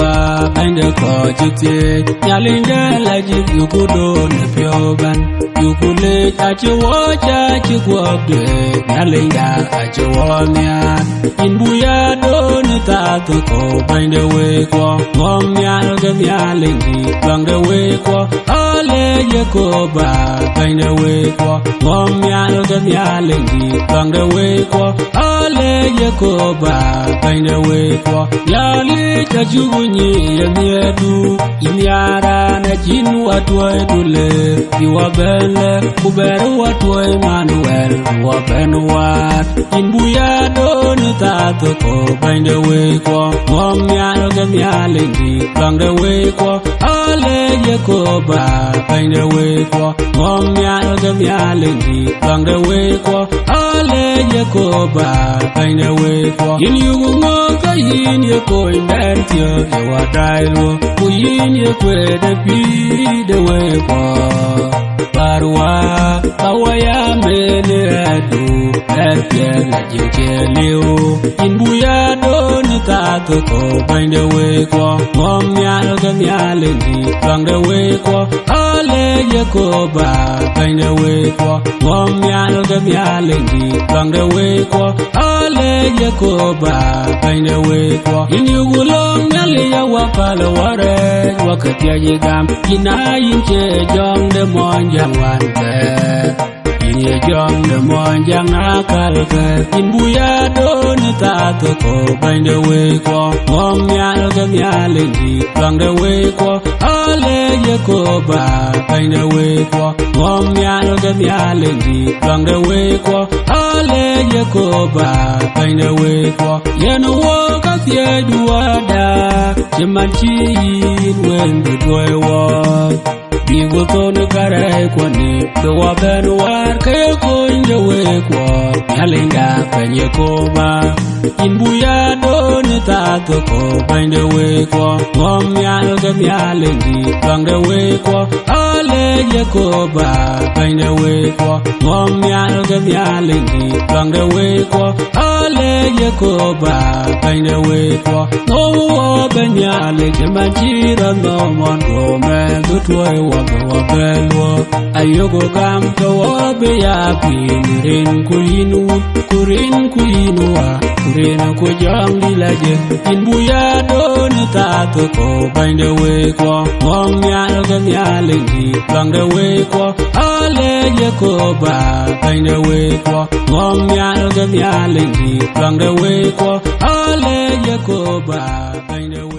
Jacoba and the Kojiti, Yalinda Laji, you could do the Pioban, you could lay at your watch at your work, Yalinda at your warmia, in Buya don't tato go bind the way, Mom Yalgam Yalingi, bang the way, Ale Jacoba, bind the way, Mom Yalgam Yalingi, bang the way, Ale Jacoba, bind the way, Yali Tajuni, Yamiedu, Imiara, Najin, what way to live, you are Belle, Kuberu, what way Manuel, Wabenwat, in Buya don't tato go bind the way, Mom Yalgam Yalingi, bang the way, Ale Jacoba, bind the way, Mom Yalgam Yalingi, bang the way, Ale Jacoba, bind the way, in you go in your coin that you are dial, in your quid be the way for Barwa, Bawaya Menedu, and Pierre, you tell you, in Buya don't tato go bind the way, Mom Yalgam Yalingi, bang the way, Ale Jacoba, bind the way, Mom Yalgam Yalingi, bang the way, Ale Jacoba, bind the way, in you go long, Yalia Wapala Warren, Wakatia Yagam, Inayin Jong the Monjang one there. Jong the Monjang Nakalka, in Buya don't tato go bind the way, Mom Yalgam Yalingi, bang the way, Ale Jacoba, bind the way, Mom Yalgam Yalingi, bang the way, Ale Jacoba, bind the way, Yenu walk at the Eduada, Jimanchi, when the boy walk. People to the Karakwani, the Waben war, Kayako in the way, Yalinda, Penyakoba, in Buya, don't tato go bind the way, Mom Yalgam Yalingi, bang the way, Ale Jacoba, bind the way, Mom Yalgam Yalingi, bang the way, Ale Jacoba, bind the way, no Benyali, Manchira, no one, man, good way. Wabelwo ayogo gam to wabeyapi kurin kuinua kurena ko jangi laje in buya don tato ko bind the way ko Mom Yalgam Yalingi bang the way ko Ale Jacoba bind the way ko Mom Yalgam Yalingi bang the way ko Ale Jacoba bind the way